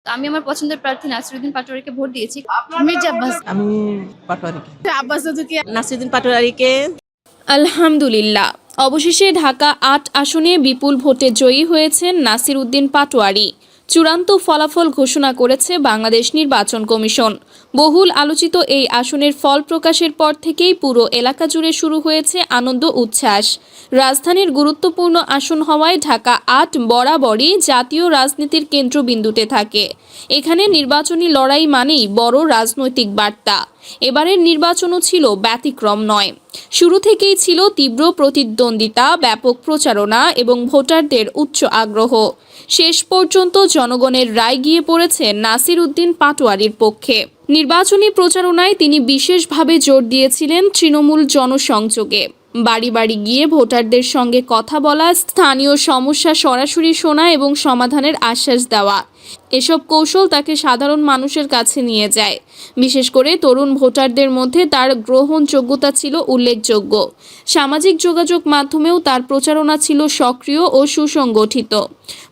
তো আমি আমার পছন্দের প্রার্থী নাসিরউদ্দিন পাটোয়ারিকে ভোট দিয়েছি। মির্জা আব্বাস। আমি পাটোয়ারিকে। আব্বাস কি নাসিরুদ্দিন পাটোয়ারিকে। আলহামদুলিল্লাহ, অবশেষে ঢাকা ৮ আসনে বিপুল ভোটে জয়ী হয়েছেন নাসিরউদ্দিন পাটোয়ারি। চূড়ান্ত ফলাফল ঘোষণা করেছে বাংলাদেশ নির্বাচন কমিশন। বহুল আলোচিত এই আসনের ফল প্রকাশের পর থেকেই পুরো এলাকা জুড়ে শুরু হয়েছে আনন্দ উচ্ছ্বাস। রাজধানীর গুরুত্বপূর্ণ আসন হওয়ায় ঢাকা ৮ বরাবরই জাতীয় রাজনীতির কেন্দ্রবিন্দুতে থাকে। এখানে নির্বাচনী লড়াই মানেই বড় রাজনৈতিক বার্তা। এবারের নির্বাচনও ছিল ব্যতিক্রম নয়। শুরু থেকেই ছিল তীব্র প্রতিদ্বন্দ্বিতা, ব্যাপক প্রচারণা এবং ভোটারদের উচ্চ আগ্রহ। শেষ পর্যন্ত জনগণের রায় গিয়ে পড়েছে নাসিরউদ্দিন পাটোয়ারির পক্ষে। নির্বাচনী প্রচারণায় তিনি বিশেষভাবে জোর দিয়েছিলেন তৃণমূল জনসংযোগে। বাড়ি বাড়ি গিয়ে ভোটারদের সঙ্গে কথা বলা, স্থানীয় সমস্যা সরাসরি শোনা এবং সমাধানের আশ্বাস দেওয়া, এসব কৌশল তাকে সাধারণ মানুষের কাছে নিয়ে যায়। বিশেষ করে তরুণ ভোটারদের মধ্যে তার গ্রহণযোগ্যতা ছিল উল্লেখযোগ্য। সামাজিক যোগাযোগ মাধ্যমেও তার প্রচারণা ছিল সক্রিয় ও সুসংগঠিত।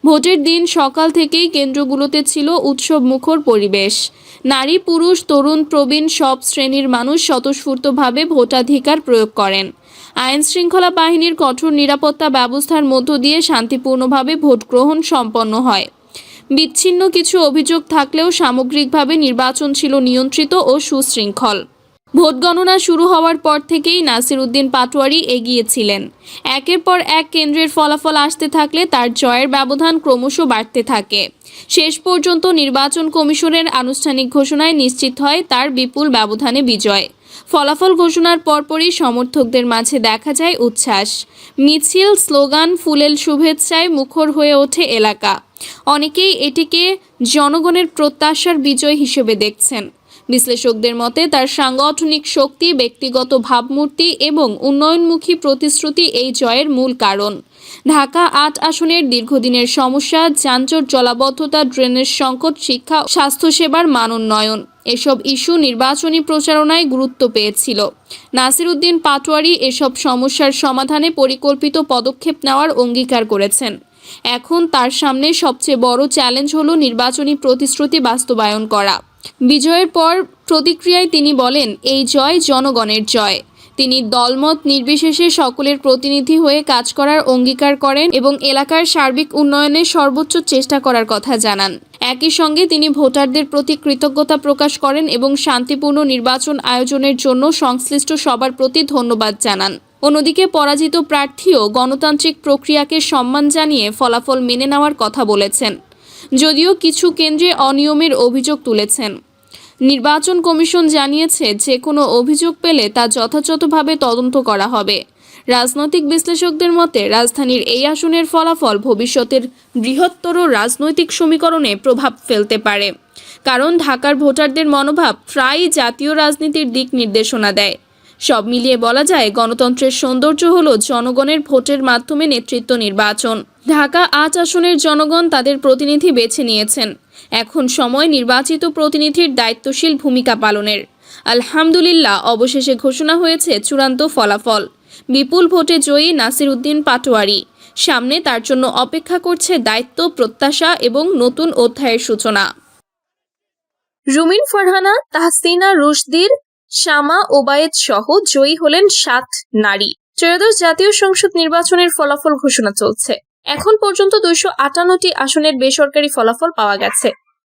ভোটের দিন সকাল থেকেই কেন্দ্রগুলোতে ছিল উৎসব মুখর পরিবেশ। নারী, পুরুষ, তরুণ, প্রবীণ সব শ্রেণীর মানুষ স্বতঃস্ফূর্তভাবে ভোটাধিকার প্রয়োগ করেন। আইন শৃঙ্খলা বাহিনীর কঠোর নিরাপত্তা ব্যবস্থার মধ্য দিয়ে শান্তিপূর্ণভাবে ভোট গ্রহণ সম্পন্ন হয়। বিচ্ছিন্ন কিছু অভিযোগ থাকলেও সামগ্রিকভাবে নির্বাচন ছিল নিয়ন্ত্রিত ও সুশৃঙ্খল। ভোট গণনা শুরু হওয়ার পর থেকেই নাসিরউদ্দিন পাটোয়ারি এগিয়েছিলেন। একের পর এক কেন্দ্রের ফলাফল আসতে থাকলে তার জয়ের ব্যবধান ক্রমশ বাড়তে থাকে। শেষ পর্যন্ত নির্বাচন কমিশনের আনুষ্ঠানিক ঘোষণায় নিশ্চিত হয় তার বিপুল ব্যবধানে বিজয়। ফলাফল ঘোষণার পরপরই সমর্থকদের মাঝে দেখা যায় উচ্ছ্বাস। মিছিল, স্লোগান, ফুলেল শুভেচ্ছায় মুখর হয়ে ওঠে এলাকা। অনেকেই এটিকে জনগণের প্রত্যাশার বিজয় হিসেবে দেখছেন। বিশ্লেষকদের মতে তার সাংগঠনিক শক্তি, ব্যক্তিগত ভাবমূর্তি এবং উন্নয়নমুখী প্রতিশ্রুতি এই জয়ের মূল কারণ। ঢাকা ৮ আসনের দীর্ঘদিনের সমস্যা, যানজট, জলাবদ্ধতা, ড্রেনেজ সংকট, শিক্ষা, স্বাস্থ্যসেবার মান উন্নয়ন, এসব ইস্যু নির্বাচনী প্রচারণায় গুরুত্ব পেয়েছিল। নাসিরউদ্দিন পাটোয়ারি এসব সমস্যার সমাধানে পরিকল্পিত পদক্ষেপ নেওয়ার অঙ্গীকার করেছেন। এখন তার সামনে সবচেয়ে বড় চ্যালেঞ্জ হলো নির্বাচনী প্রতিশ্রুতি বাস্তবায়ন করা। বিজয়ের পর প্রতিক্রিয়ায় তিনি বলেন, এই জয় জনগণের জয়। তিনি দলমত নির্বিশেষে সকলের প্রতিনিধি হয়ে কাজ করার অঙ্গীকার করেন এবং এলাকার সার্বিক উন্নয়নে সর্বোচ্চ চেষ্টা করার কথা জানান। একই সঙ্গে তিনি ভোটারদের প্রতি কৃতজ্ঞতা প্রকাশ করেন এবং শান্তিপূর্ণ নির্বাচন আয়োজনের জন্য সংশ্লিষ্ট সবার প্রতি ধন্যবাদ জানান। অন্যদিকে পরাজিত প্রার্থীও গণতান্ত্রিক প্রক্রিয়াকে সম্মান জানিয়ে ফলাফল মেনে নেওয়ার কথা বলেছেন, যদিও কিছু কেন্দ্রে অনিয়মের অভিযোগ তুলেছেন। নির্বাচন কমিশন জানিয়েছে, যে কোনো অভিযোগ পেলে তা যথাযথভাবে তদন্ত করা হবে। রাজনৈতিক বিশ্লেষকদের মতে রাজধানীর এই আসনের ফলাফল ভবিষ্যতের বৃহত্তর রাজনৈতিক সমীকরণে প্রভাব ফেলতে পারে, কারণ ঢাকার ভোটারদের মনোভাব প্রায়ই জাতীয় রাজনীতির দিক নির্দেশনা দেয়। সব মিলিয়ে বলা যায়, গণতন্ত্রের সৌন্দর্য হলো জনগণের ভোটের মাধ্যমে নেতৃত্ব নির্বাচন। ঢাকা ৮ আসনের জনগণ তাদের প্রতিনিধি বেছে নিয়েছেন। এখন সময় নির্বাচিত প্রতিনিধির দায়িত্বশীল ভূমিকা পালনের। আলহামদুলিল্লাহ, অবশেষে ঘোষণা হয়েছে চূড়ান্ত ফলাফল। বিপুল ভোটে জয়ী নাসিরউদ্দিন পাটোয়ারি। সামনে তার জন্য অপেক্ষা করছে দায়িত্ব, প্রত্যাশা এবং নতুন অধ্যায়ের সূচনা। রুমিন ফারহানা, তাহসিনা রুশদীর, শামা ওবায়েদ সহ জয়ী হলেন ৭ নারী। ত্রয়োদশ জাতীয় সংসদ নির্বাচনের ফলাফল ঘোষণা চলছে। এখন পর্যন্ত ২৫৮টি আসনের বেসরকারি ফলাফল পাওয়া গেছে।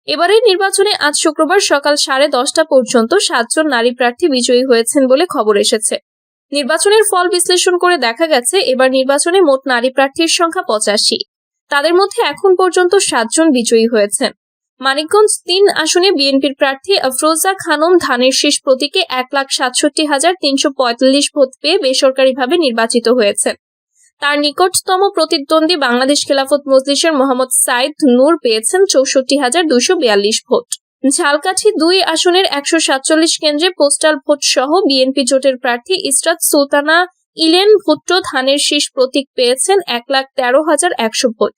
এবারের নির্বাচনে আজ শুক্রবার সকাল 10:30 পর্যন্ত ৭ জন নারী প্রার্থী বিজয়ী হয়েছেন বলে খবর এসেছে। নির্বাচনের ফল বিশ্লেষণ করে দেখা গেছে, এবার নির্বাচনে মোট নারী প্রার্থীর সংখ্যা ৮৫। তাদের মধ্যে এখন পর্যন্ত ৭ জন বিজয়ী হয়েছেন। মানিকগঞ্জ ৩ আসনে বিএনপির প্রার্থী আফরোজা খানম ধানের শীষ প্রতীকে ১,৬৭,৩৪৫ ভোট পেয়ে বেসরকারিভাবে নির্বাচিত হয়েছেন। তার নিকটতম প্রতিদ্বন্দ্বী বাংলাদেশ খেলাফত মজলিসের মোহাম্মদ সাইদ নূর পেয়েছেন ৬৪,২৪২ ভোট। ঝালকাঠি ২ আসনের ১৪৭ কেন্দ্রে পোস্টাল ভোট সহ বিএনপি জোটের প্রার্থী ইসরাত সুলতানা ইলেন ভুট্টো ধানের শীষ প্রতীক পেয়েছেন ১,১৩,১০০ ভোট।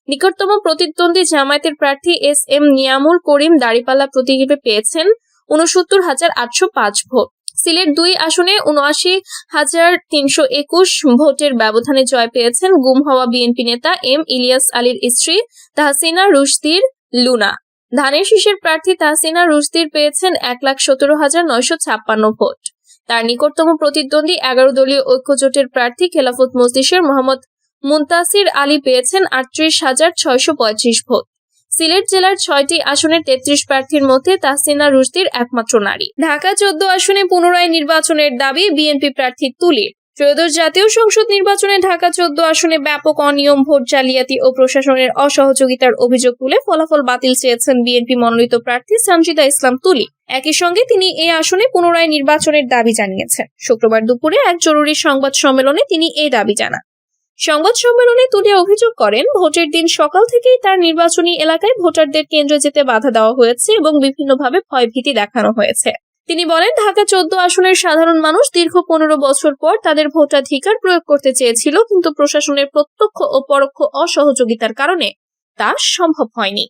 নিকটতম প্রতিদ্বন্দ্বী জামায়াতের প্রার্থী এস.এম. নিয়ামুল করিম দাঁড়িপাল্লা প্রতীকে পেয়েছেন ৬৯,৮০৫ ভোট। সিলেট ২ আসনে ৭৯,৩২১ ভোটের ব্যবধানে জয় পেয়েছেন গুম হওয়া বিএনপি নেতা এম ইলিয়াস আলীর স্ত্রী তাহসিনা রুশদীর লুনা। ধানের শীষের প্রার্থী তাহসিনা রুশদীর পেয়েছেন 1,17,956 ভোট। তার নিকটতম প্রতিদ্বন্দ্বী 11 দলীয় ঐক্য জোটের প্রার্থী খেলাফত মজলিসের মোহাম্মদ মুনতাসির আলী পেয়েছেন 38,635 ভোট। সিলেট জেলার 6টি আসনের 33 প্রার্থীর মধ্যে তাহসিনা রুশদীর একমাত্র নারী। ঢাকা 14 আসনে পুনরায় নির্বাচনের দাবি বিএনপি প্রার্থী তুলির। ত্রয়োদশ জাতীয় সংসদ নির্বাচনে ঢাকা 14 আসনে ব্যাপক অনিয়ম, ভোট জালিয়াতি ও প্রশাসনের অসহযোগিতার অভিযোগ তুলে ফলাফল বাতিল চেয়েছেন বিএনপি মনোনীত প্রার্থী সানজিদা ইসলাম তুলি। একই সঙ্গে তিনি এই আসনে পুনরায় নির্বাচনের দাবি জানিয়েছেন। শুক্রবার দুপুরে এক জরুরি সংবাদ সম্মেলনে তিনি এই দাবি জানান। সংবাদ সম্মেলনে তুলি অভিযোগ করেন, ভোটের দিন সকাল থেকেই তার নির্বাচনী এলাকায় ভোটারদের কেন্দ্রে যেতে বাধা দেওয়া হয়েছে এবং বিভিন্নভাবে ভয়ভীতি দেখানো হয়েছে। তিনি বলেন, ঢাকা 14 আসনের সাধারণ মানুষ দীর্ঘ 15 বছর পর তাদের ভোটাধিকার প্রয়োগ করতে চেয়েছিল, কিন্তু প্রশাসনের প্রত্যক্ষ ও পরোক্ষ অসহযোগিতার কারণে তা সম্ভব হয়নি।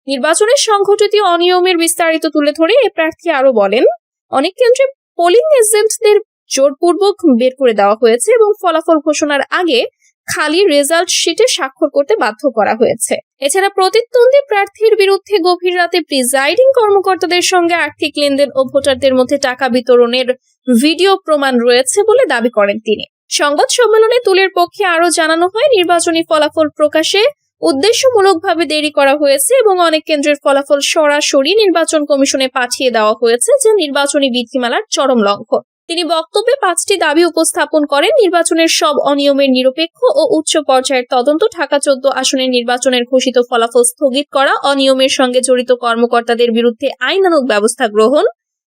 নির্বাচনের সংঘটিত অনিয়মের বিস্তারিত তুলে ধরে এ প্রার্থী আরো বলেন, অনেক কেন্দ্রে পোলিং এজেন্টদের জোরপূর্বক বের করে দেওয়া হয়েছে এবং ফলাফল ঘোষণার আগে খালি রেজাল্ট শিটে স্বাক্ষর করতে বাধ্য করা হয়েছে। এছাড়া প্রতিদ্বন্দ্বী প্রার্থীর বিরুদ্ধে গভীর রাতে প্রিজাইডিং কর্মকর্তাদের সঙ্গে আর্থিক লেনদেন ও ভোটারদের মধ্যে টাকা বিতরণের ভিডিও প্রমাণ রয়েছে বলে দাবি করেন তিনি। সংবাদ সম্মেলনে তুলের পক্ষে আরো জানানো হয়, নির্বাচনী ফলাফল প্রকাশে উদ্দেশ্যমূলকভাবে দেরি করা হয়েছে এবং অনেক কেন্দ্রের ফলাফল সরাসরি নির্বাচন কমিশনে পাঠিয়ে দেওয়া হয়েছে, যা নির্বাচনী বিধিমালার চরম লঙ্ঘন। তিনি বক্তব্যে 5টি দাবি উপস্থাপন করেন। নির্বাচনের সব অনিয়মের নিরপেক্ষ ও উচ্চ পর্যায়ের তদন্ত, ঢাকা 14 আসনের নির্বাচনের ঘোষিত ফলাফল স্থগিত করা, অনিয়মের সঙ্গে জড়িত কর্মকর্তাদের বিরুদ্ধে আইনানুগ ব্যবস্থা গ্রহণ,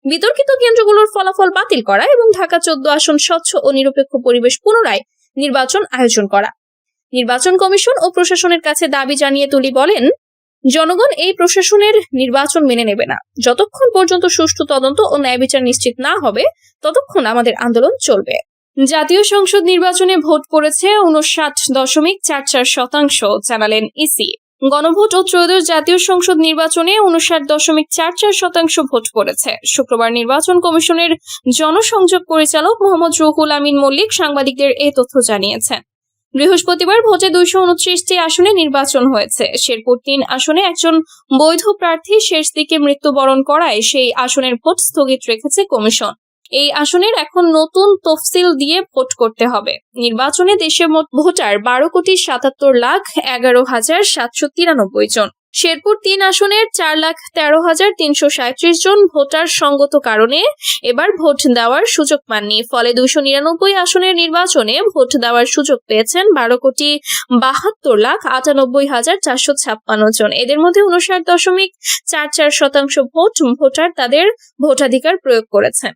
বিতর্কিত কেন্দ্রগুলোর ফলাফল বাতিল করা এবং ঢাকা 14 আসন স্বচ্ছ ও নিরপেক্ষ পরিবেশ পুনরায় নির্বাচন আয়োজন করা। নির্বাচন কমিশন ও প্রশাসনের কাছে দাবি জানিয়ে তুলি বলেন, জনগণ এই প্রশাসনের নির্বাচন মেনে নেবে না। যতক্ষণ পর্যন্ত সুষ্ঠু তদন্ত ও ন্যায় বিচার নিশ্চিত না হবে, ততক্ষণ আমাদের আন্দোলন চলবে। জাতীয় সংসদ নির্বাচনে ভোট পড়েছে 59.44%, জানালেন ইসি। গণভোট ও ত্রয়োদশ জাতীয় সংসদ নির্বাচনে 59.44% ভোট পড়েছে। শুক্রবার নির্বাচন কমিশনের জনসংযোগ পরিচালক মোহাম্মদ রুহুল আমিন মল্লিক সাংবাদিকদের এই তথ্য জানিয়েছেন। বৃহস্পতিবার ভোটে 229টি আসনে নির্বাচন হয়েছে। শেরপুর 3 আসনে একজন বৈধ প্রার্থী শেষ দিকে মৃত্যুবরণ করায় সেই আসনের ভোট স্থগিত রেখেছে কমিশন। এই আসনের এখন নতুন তফসিল দিয়ে ভোট করতে হবে। নির্বাচনে দেশের মোট ভোটার 12,77,11,793 জন। শেরপুর 3 আসনের 4,13,337 জন ভোটার সঙ্গত কারণে এবার ভোট দেওয়ার সুযোগ পাননি। ফলে 299 আসনের নির্বাচনে ভোট দেওয়ার সুযোগ পেয়েছেন 12,72,98,456 জন। এদের মধ্যে 59.44% ভোটার তাদের ভোটাধিকার প্রয়োগ করেছেন।